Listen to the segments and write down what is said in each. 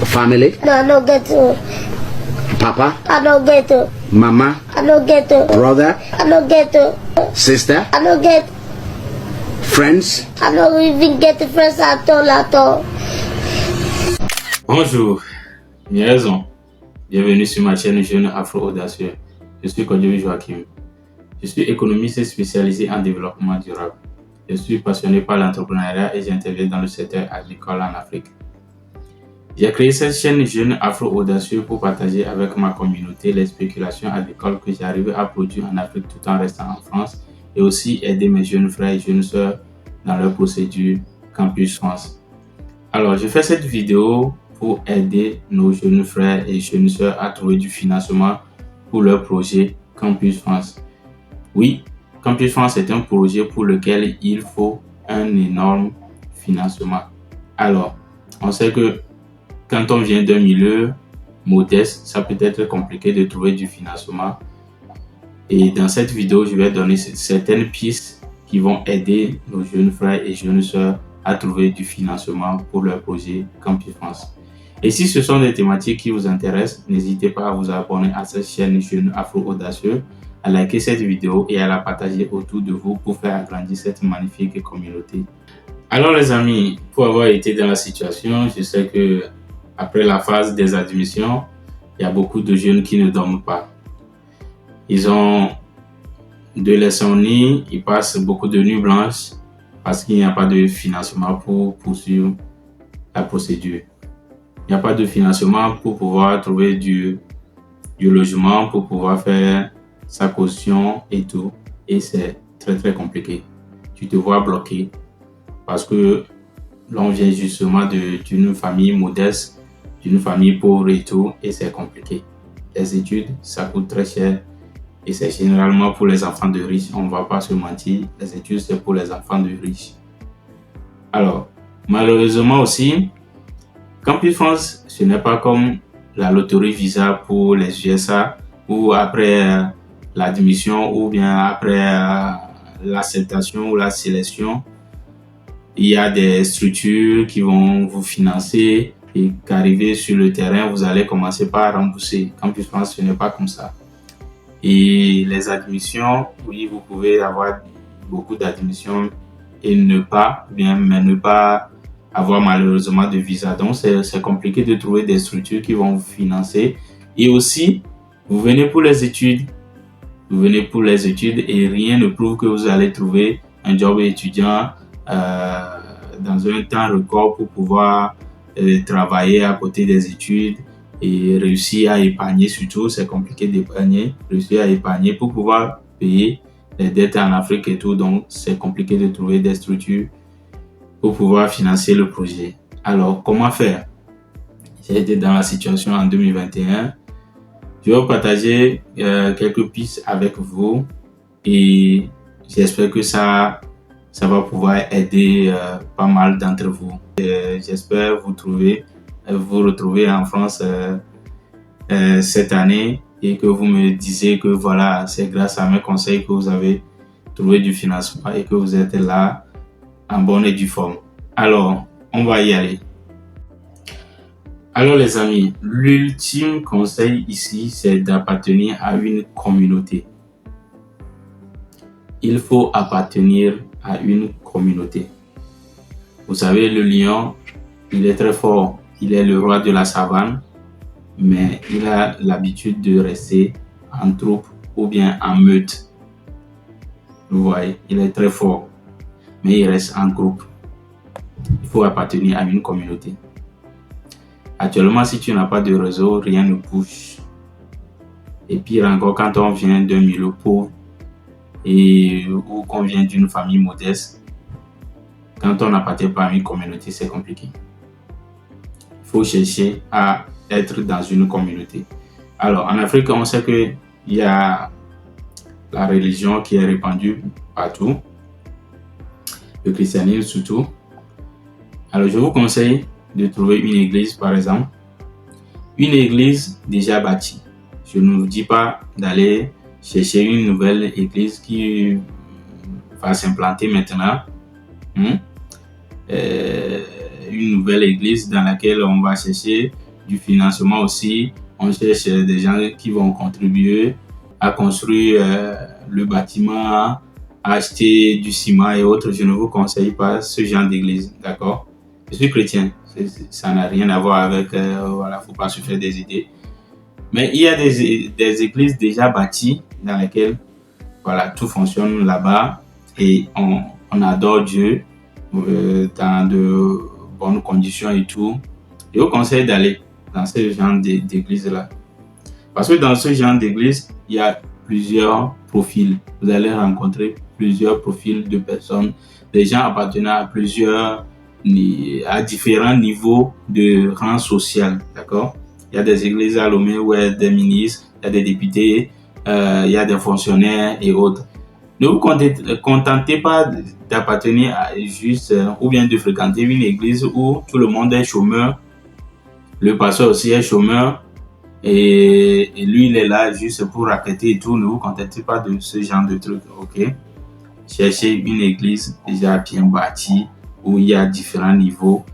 Family? No, I don't get to. Papa? I don't get to. Mama? I don't get to. Brother? I don't get to. Sister? I don't get. Friends? I don't even get the friends at all. Bonjour, j'ai raison. Bienvenue sur ma chaîne Jeune Afro-Audacieux. Je suis Kodjovi Joachim. Je suis économiste spécialisé en développement durable. Je suis passionné par l'entrepreneuriat et j'interviens dans le secteur agricole en Afrique. J'ai créé cette chaîne Jeune Afro-Audacieux pour partager avec ma communauté les spéculations agricoles que j'arrive à produire en Afrique tout en restant en France et aussi aider mes jeunes frères et jeunes sœurs dans leur procédure Campus France. Alors, je fais cette vidéo pour aider nos jeunes frères et jeunes sœurs à trouver du financement pour leur projet Campus France. Oui, Campus France est un projet pour lequel il faut un énorme financement. Alors, on sait que quand on vient d'un milieu modeste, ça peut être compliqué de trouver du financement. Et dans cette vidéo, je vais donner certaines pistes qui vont aider nos jeunes frères et jeunes sœurs à trouver du financement pour leur projet Campus France. Et si ce sont des thématiques qui vous intéressent, n'hésitez pas à vous abonner à cette chaîne Jeune Afro-Audacieux, à liker cette vidéo et à la partager autour de vous pour faire agrandir cette magnifique communauté. Alors les amis, pour avoir été dans la situation, je sais que après la phase des admissions, il y a beaucoup de jeunes qui ne dorment pas. Ils ont de l'insomnie, ils passent beaucoup de nuits blanches parce qu'il n'y a pas de financement pour poursuivre la procédure. Il n'y a pas de financement pour pouvoir trouver du logement, pour pouvoir faire sa caution et tout. Et c'est très compliqué. Tu te vois bloqué parce que l'on vient justement d'une famille modeste, d'une famille pauvre et tout, et c'est compliqué. Les études, ça coûte très cher et c'est généralement pour les enfants de riches. On ne va pas se mentir, les études c'est pour les enfants de riches. Alors, malheureusement aussi, Campus France, ce n'est pas comme la loterie Visa pour les USA où après l'admission ou bien après l'acceptation ou la sélection, il y a des structures qui vont vous financer et qu'arrivé sur le terrain, vous allez commencer par rembourser. Campus France, ce n'est pas comme ça. Et les admissions, oui, vous pouvez avoir beaucoup d'admissions et ne pas avoir malheureusement de visa. Donc, c'est compliqué de trouver des structures qui vont vous financer. Et aussi, vous venez pour les études. Vous venez pour les études et rien ne prouve que vous allez trouver un job étudiant dans un temps record pour pouvoir travailler à côté des études et réussir à épargner. Surtout, c'est compliqué d'épargner, réussir à épargner pour pouvoir payer les dettes en Afrique et tout. Donc, c'est compliqué de trouver des structures pour pouvoir financer le projet. Alors, comment faire? J'ai été dans la situation en 2021. Je vais partager quelques pistes avec vous et j'espère que ça va pouvoir aider pas mal d'entre vous. J'espère vous retrouver en France cette année et que vous me disiez que voilà, c'est grâce à mes conseils que vous avez trouvé du financement et que vous êtes là en bonne et due forme. Alors, on va y aller. Alors les amis, l'ultime conseil ici, c'est d'appartenir à une communauté. Il faut appartenir à une communauté. Vous savez, le lion, il est très fort. Il est le roi de la savane, mais il a l'habitude de rester en troupe ou bien en meute. Vous voyez, il est très fort, mais il reste en groupe. Il faut appartenir à une communauté. Actuellement, si tu n'as pas de réseau, rien ne bouge. Et pire encore, quand on vient d'un milieu pauvre ou qu'on vient d'une famille modeste, quand on n'appartient pas à une communauté, c'est compliqué. Il faut chercher à être dans une communauté. Alors, en Afrique, on sait qu'il y a la religion qui est répandue partout, le christianisme surtout. Alors, je vous conseille de trouver une église, par exemple. Une église déjà bâtie. Je ne vous dis pas d'aller chercher une nouvelle église qui va s'implanter maintenant. Une nouvelle église dans laquelle on va chercher du financement aussi. On cherche des gens qui vont contribuer à construire le bâtiment, à acheter du ciment et autres. Je ne vous conseille pas ce genre d'église, d'accord? Je suis chrétien, ça n'a rien à voir avec, voilà, faut pas se faire des idées. Mais il y a des églises déjà bâties dans lesquelles, voilà, tout fonctionne là-bas et on adore Dieu dans de bonnes conditions et tout. Je vous conseille d'aller dans ce genre d'église-là. Parce que dans ce genre d'église, il y a plusieurs profils. Vous allez rencontrer plusieurs profils de personnes, des gens appartenant à différents niveaux de rang social, d'accord? Il y a des églises à Lomé où il y a des ministres, il y a des députés, il y a des fonctionnaires et autres. Ne vous contentez pas d'appartenir à juste ou bien de fréquenter une église où tout le monde est chômeur. Le pasteur aussi est chômeur et lui il est là juste pour raqueter et tout. Ne vous contentez pas de ce genre de trucs, ok? Cherchez une église déjà bien bâtie où il y a différents niveaux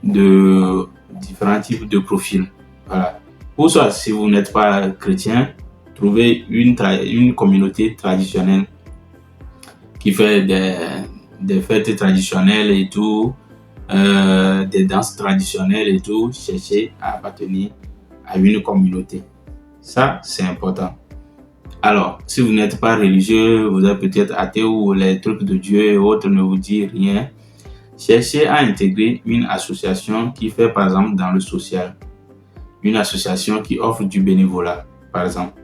différents types de profils. Voilà. Ou soit si vous n'êtes pas chrétien, trouvez une communauté traditionnelle qui fait des fêtes traditionnelles et tout, des danses traditionnelles et tout. Cherchez à appartenir à une communauté. Ça, c'est important. Alors, si vous n'êtes pas religieux, vous êtes peut-être athée ou les trucs de Dieu et autres ne vous disent rien, cherchez à intégrer une association qui fait par exemple dans le social. Une association qui offre du bénévolat, par exemple.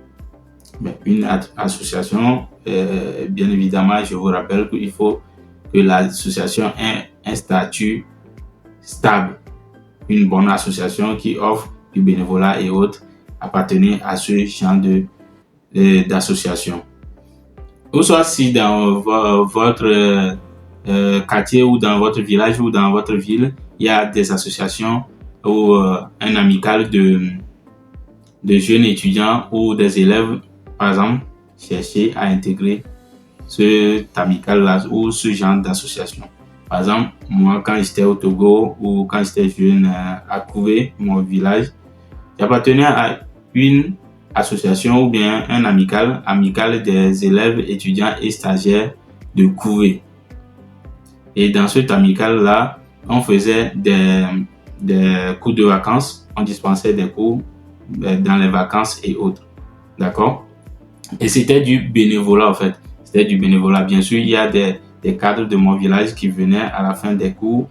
Mais une association, bien évidemment, je vous rappelle qu'il faut que l'association ait un statut stable. Une bonne association qui offre du bénévolat et autres, appartenir à ce genre d'association. Ou soit si dans votre quartier ou dans votre village ou dans votre ville, il y a des associations ou un amical de jeunes étudiants ou des élèves, par exemple, cherchez à intégrer cet amical-là ou ce genre d'association. Par exemple, moi, quand j'étais au Togo ou quand j'étais jeune à Kouvé, mon village, j'appartenais à une association ou bien un amical des élèves, étudiants et stagiaires de Kouvé. Et dans cet amical-là, on faisait des cours de vacances, on dispensait des cours dans les vacances et autres. D'accord? Et c'était du bénévolat en fait. C'était du bénévolat. Bien sûr, il y a des cadres de mon village qui venaient à la fin des cours.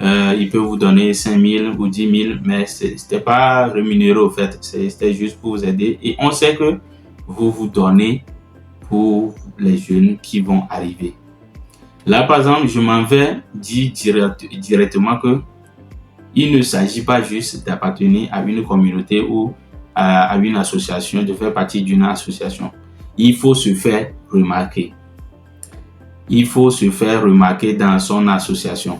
Ils peuvent vous donner 5 000 ou 10 000, mais c'était pas rémunéré en fait. C'était juste pour vous aider. Et on sait que vous donnez pour les jeunes qui vont arriver. Là, par exemple, je m'en vais dire directement que il ne s'agit pas juste d'appartenir à une communauté ou à une association, de faire partie d'une association. Il faut se faire remarquer. Il faut se faire remarquer dans son association.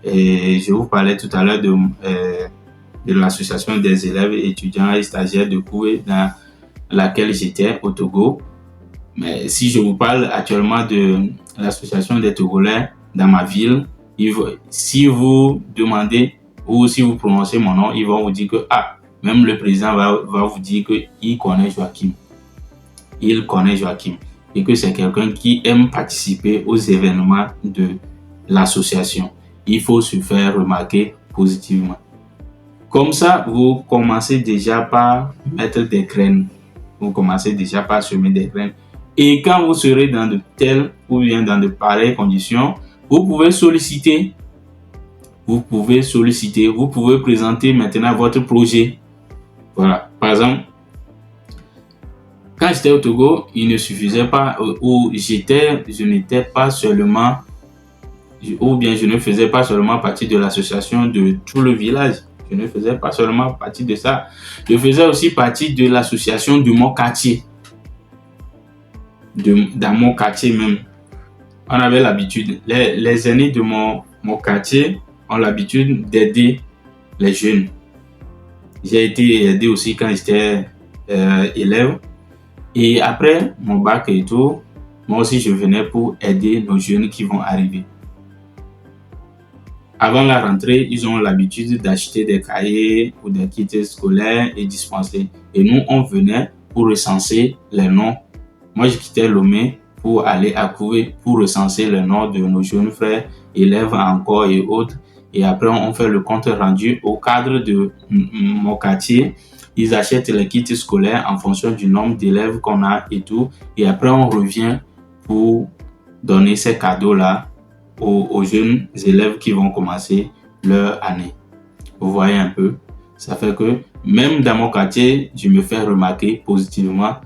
Et je vous parlais tout à l'heure de l'association des élèves, étudiants et stagiaires de Koué dans laquelle j'étais au Togo. Mais si je vous parle actuellement de l'association des Togolais dans ma ville, si vous demandez ou si vous prononcez mon nom, ils vont vous dire que même le président va vous dire qu'il connaît Joachim. Il connaît Joachim et que c'est quelqu'un qui aime participer aux événements de l'association. Il faut se faire remarquer positivement. Comme ça, vous commencez déjà par mettre des graines. Vous commencez déjà par semer des graines. Et quand vous serez dans de telles ou bien dans de pareilles conditions, vous pouvez solliciter. Vous pouvez présenter maintenant votre projet. Voilà. Par exemple, quand j'étais au Togo, il ne suffisait pas, je n'étais pas seulement, ou bien je ne faisais pas seulement partie de l'association de tout le village. Je ne faisais pas seulement partie de ça. Je faisais aussi partie de l'association de mon quartier. Dans mon quartier même. On avait l'habitude, les aînés de mon quartier ont l'habitude d'aider les jeunes. J'ai été aidé aussi quand j'étais élève. Et après mon bac et tout, moi aussi je venais pour aider nos jeunes qui vont arriver. Avant la rentrée, ils ont l'habitude d'acheter des cahiers ou des kits scolaires et dispenser. Et nous, on venait pour recenser les noms. Moi, je quittais Lomé pour aller à Couvé pour recenser les noms de nos jeunes frères, élèves encore et autres. Et après, on fait le compte rendu au cadre de mon quartier. Ils achètent les kits scolaires en fonction du nombre d'élèves qu'on a et tout. Et après, on revient pour donner ces cadeaux-là aux jeunes élèves qui vont commencer leur année. Vous voyez un peu, ça fait que même dans mon quartier, je me fais remarquer positivement.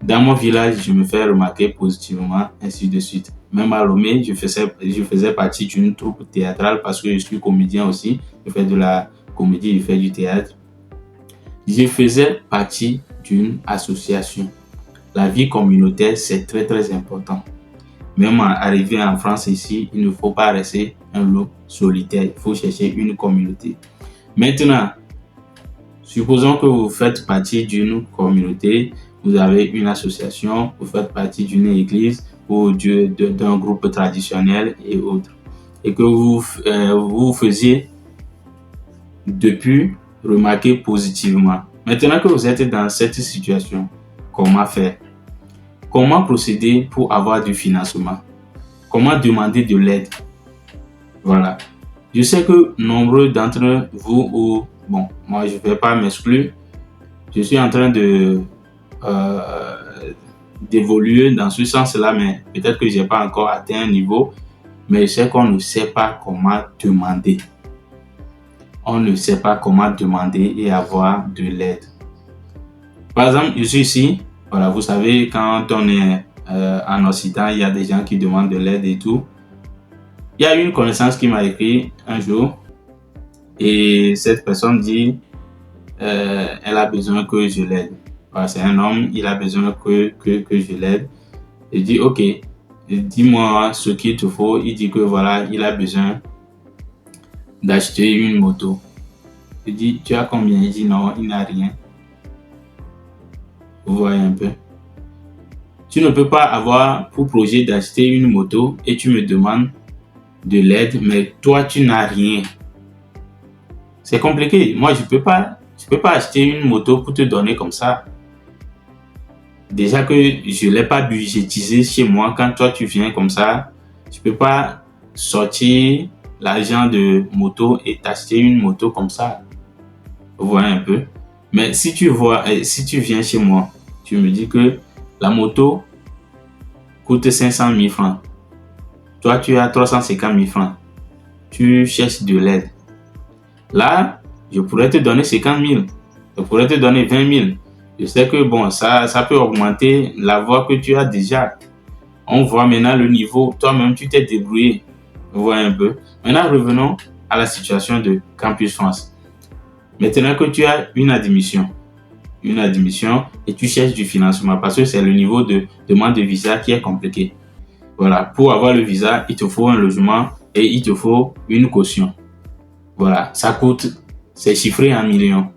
Dans mon village, je me fais remarquer positivement, ainsi de suite. Même à Lomé, je faisais partie d'une troupe théâtrale parce que je suis comédien aussi. Je fais de la comédie, je fais du théâtre. Je faisais partie d'une association. La vie communautaire, c'est très très important. Même arrivé en France ici, il ne faut pas rester un loup solitaire. Il faut chercher une communauté. Maintenant, supposons que vous faites partie d'une communauté, vous avez une association, vous faites partie d'une église ou d'un groupe traditionnel et autres. Et que vous faisiez depuis remarquer positivement. Maintenant que vous êtes dans cette situation, comment faire? Comment procéder pour avoir du financement? Comment demander de l'aide? Voilà. Je sais que nombreux d'entre vous, moi je ne vais pas m'exclure, je suis en train d'évoluer dans ce sens-là, mais peut-être que je n'ai pas encore atteint un niveau, mais je sais qu'on ne sait pas comment demander. On ne sait pas comment demander et avoir de l'aide. Par exemple, je suis ici, voilà, vous savez, quand on est en Occident, il y a des gens qui demandent de l'aide et tout. Il y a une connaissance qui m'a écrit un jour et cette personne dit elle a besoin que je l'aide. Voilà, c'est un homme, il a besoin que je l'aide. Je dis ok, dis-moi ce qu'il te faut. Il dit que voilà, il a besoin d'acheter une moto. Je dis tu as combien? Il dit non, il n'a rien. Vous voyez un peu. Tu ne peux pas avoir pour projet d'acheter une moto et tu me demandes de l'aide, mais toi, tu n'as rien. C'est compliqué. Moi, je peux pas acheter une moto pour te donner comme ça. Déjà que je ne l'ai pas budgétisé chez moi, quand toi, tu viens comme ça, je peux pas sortir l'argent de moto et t'acheter une moto comme ça. Vous voyez un peu. Mais si tu viens chez moi, tu me dis que la moto coûte 500 000 francs. Toi, tu as 350 000 francs. Tu cherches de l'aide. Là, je pourrais te donner 50 000. Je pourrais te donner 20 000. Je sais que bon, ça peut augmenter la voie que tu as déjà. On voit maintenant le niveau. Toi-même, tu t'es débrouillé. Vous voyez un peu. Maintenant, revenons à la situation de Campus France. Maintenant que tu as une admission et tu cherches du financement parce que c'est le niveau de demande de visa qui est compliqué. Voilà, pour avoir le visa, il te faut un logement et il te faut une caution. Voilà, ça coûte, c'est chiffré en millions.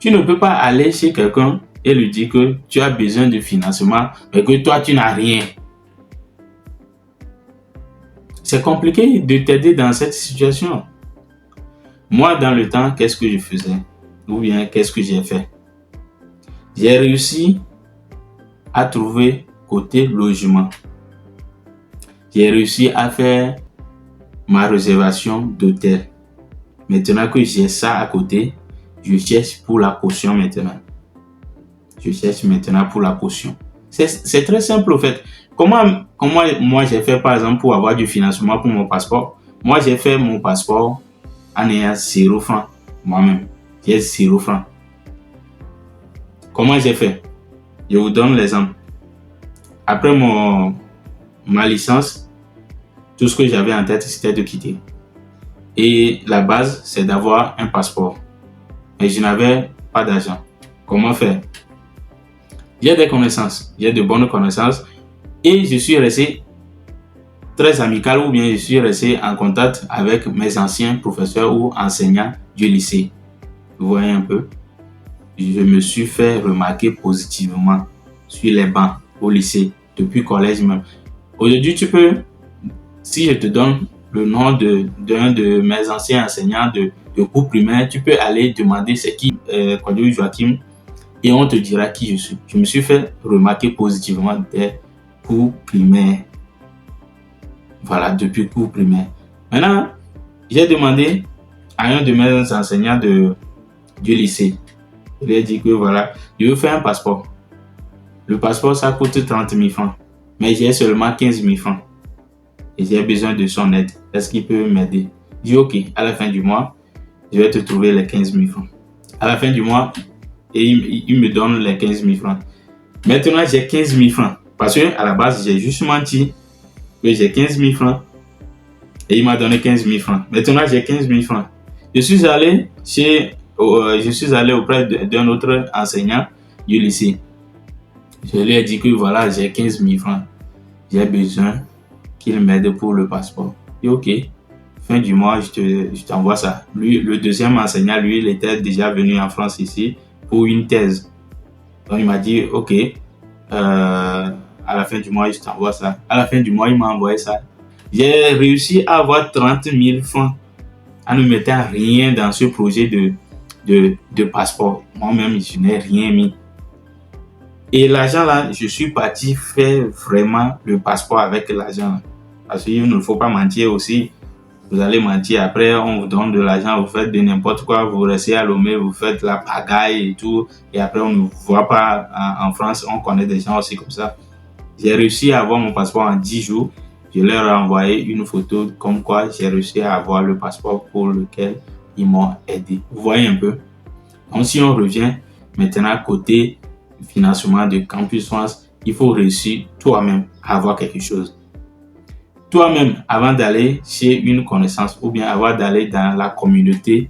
Tu ne peux pas aller chez quelqu'un et lui dire que tu as besoin de financement mais que toi tu n'as rien. C'est compliqué de t'aider dans cette situation. Moi, dans le temps, qu'est-ce que je faisais? Ou bien, qu'est-ce que j'ai fait? J'ai réussi à trouver côté logement. J'ai réussi à faire ma réservation d'hôtel. Maintenant que j'ai ça à côté, je cherche pour la caution maintenant. Je cherche maintenant pour la caution. C'est très simple en fait. Comment moi j'ai fait par exemple pour avoir du financement pour mon passeport? Moi j'ai fait mon passeport en ayant 0 francs moi-même. J'ai 0 francs. Comment j'ai fait? Je vous donne l'exemple. Après ma licence, tout ce que j'avais en tête, c'était de quitter. Et la base, c'est d'avoir un passeport. Mais je n'avais pas d'argent. Comment faire? J'ai des connaissances, j'ai de bonnes connaissances et je suis resté très amical ou bien je suis resté en contact avec mes anciens professeurs ou enseignants du lycée. Vous voyez un peu? Je me suis fait remarquer positivement sur les bancs au lycée, depuis collège même. Aujourd'hui, tu peux, si je te donne le nom d'un de mes anciens enseignants de cours primaire, tu peux aller demander c'est qui Kwadwo Joachim et on te dira qui je suis. Je me suis fait remarquer positivement des cours primaires. Voilà, depuis cours primaire. Maintenant, j'ai demandé à un de mes enseignants du lycée. Il lui a dit que voilà, je veux faire un passeport. Le passeport, ça coûte 30 000 francs. Mais j'ai seulement 15 000 francs. Et j'ai besoin de son aide. Est-ce qu'il peut m'aider? Je dis ok, à la fin du mois, je vais te trouver les 15 000 francs. À la fin du mois, et il me donne les 15 000 francs. Maintenant, j'ai 15 000 francs. Parce qu'à la base, j'ai juste menti que j'ai 15 000 francs. Et il m'a donné 15 000 francs. Maintenant, j'ai 15 000 francs. Je suis allé auprès d'un autre enseignant du lycée. Je lui ai dit que voilà, j'ai 15 000 francs. J'ai besoin qu'il m'aide pour le passeport. Et ok, fin du mois, je t'envoie ça. Lui, le deuxième enseignant, lui, il était déjà venu en France ici pour une thèse. Donc, il m'a dit, ok, à la fin du mois, je t'envoie ça. À la fin du mois, il m'a envoyé ça. J'ai réussi à avoir 30 000 francs en ne mettant rien dans ce projet de passeport. Moi-même, je n'ai rien mis. Et l'argent là, je suis parti faire vraiment le passeport avec l'argent. Parce qu'il ne faut pas mentir aussi. Vous allez mentir, après on vous donne de l'argent, vous faites de n'importe quoi, vous restez à Lomé, vous faites la pagaille et tout. Et après on ne vous voit pas en France, on connaît des gens aussi comme ça. J'ai réussi à avoir mon passeport en 10 jours. Je leur ai envoyé une photo comme quoi j'ai réussi à avoir le passeport pour lequel ils m'ont aidé. Vous voyez un peu? Donc si on revient maintenant côté financement de Campus France, il faut réussir toi-même à avoir quelque chose. Toi-même, avant d'aller chez une connaissance ou bien avant d'aller dans la communauté,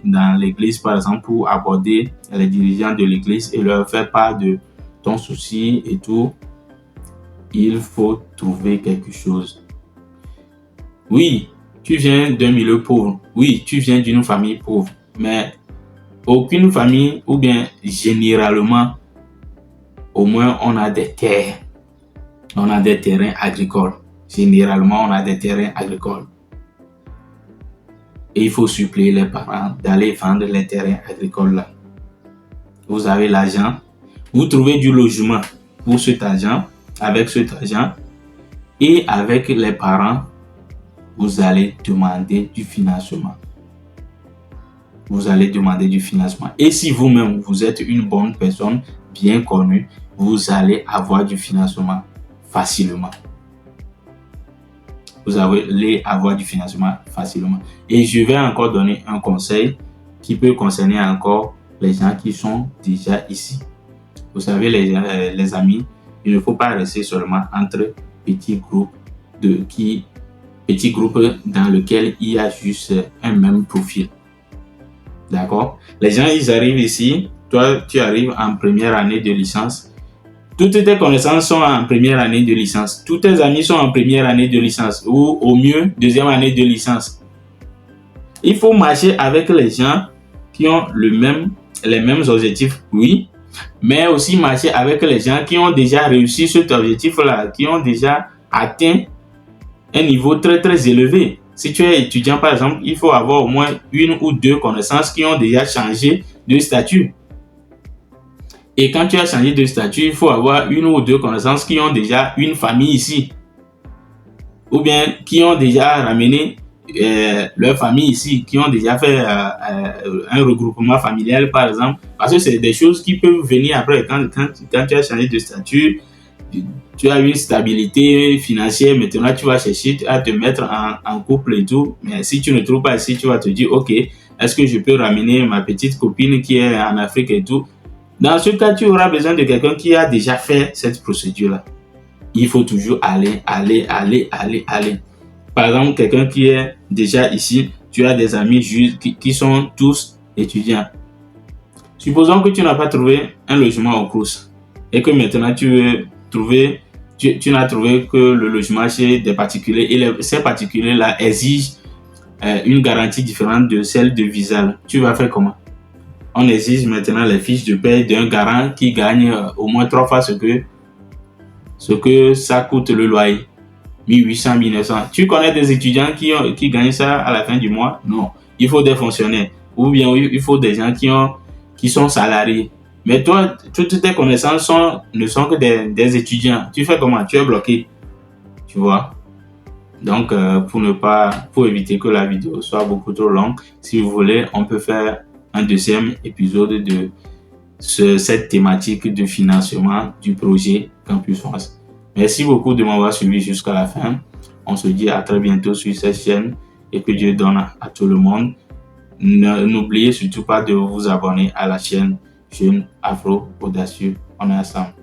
dans l'église par exemple, pour aborder les dirigeants de l'église et leur faire part de ton souci et tout, il faut trouver quelque chose. Oui, tu viens d'un milieu pauvre. Oui, tu viens d'une famille pauvre. Mais aucune famille, ou bien généralement, au moins on a des terres. On a des terrains agricoles. Généralement, on a des terrains agricoles. Et il faut suppléer les parents d'aller vendre les terrains agricoles là. Vous avez l'argent. Vous trouvez du logement pour cet argent. Avec cet argent. Et avec les parents, vous allez demander du financement. Vous allez demander du financement. Et si vous-même, vous êtes une bonne personne, bien connue, vous allez avoir du financement facilement. Vous allez avoir du financement facilement. Et je vais encore donner un conseil qui peut concerner encore les gens qui sont déjà ici. Vous savez, les amis, il ne faut pas rester seulement entre petits groupes dans lesquels il y a juste un même profil. D'accord? Les gens, ils arrivent ici. Toi, tu arrives en première année de licence. Toutes tes connaissances sont en première année de licence. Tous tes amis sont en première année de licence ou au mieux deuxième année de licence. Il faut marcher avec les gens qui ont les mêmes objectifs, oui, mais aussi marcher avec les gens qui ont déjà réussi cet objectif-là, qui ont déjà atteint un niveau très très élevé. Si tu es étudiant par exemple, il faut avoir au moins une ou deux connaissances qui ont déjà changé de statut. Et quand tu as changé de statut, il faut avoir une ou deux connaissances qui ont déjà une famille ici. Ou bien qui ont déjà ramené leur famille ici, qui ont déjà fait un regroupement familial par exemple. Parce que c'est des choses qui peuvent venir après. Quand tu as changé de statut, tu as une stabilité financière. Maintenant, tu vas chercher à te mettre en couple et tout. Mais si tu ne trouves pas ici, tu vas te dire, ok, est-ce que je peux ramener ma petite copine qui est en Afrique et tout? Dans ce cas, tu auras besoin de quelqu'un qui a déjà fait cette procédure-là. Il faut toujours aller. Par exemple, quelqu'un qui est déjà ici, tu as des amis qui sont tous étudiants. Supposons que tu n'as pas trouvé un logement au Crous et que maintenant tu veux trouver, tu n'as trouvé que le logement chez des particuliers et ces particuliers-là exigent une garantie différente de celle de Visa. Tu vas faire comment? On exige maintenant les fiches de paie d'un garant qui gagne au moins 3 fois ce que ça coûte le loyer. 1800, 1900. Tu connais des étudiants qui gagnent ça à la fin du mois? Non. Il faut des fonctionnaires. Ou bien il faut des gens qui sont salariés. Mais toi, toutes tes connaissances ne sont que des étudiants. Tu fais comment? Tu es bloqué. Tu vois? Donc, pour éviter que la vidéo soit beaucoup trop longue, si vous voulez, on peut faire un deuxième épisode de cette thématique de financement du projet Campus France. Merci beaucoup de m'avoir suivi jusqu'à la fin. On se dit à très bientôt sur cette chaîne et que Dieu donne à tout le monde. N'oubliez surtout pas de vous abonner à la chaîne Jeune Afro Audacieux. On est ensemble.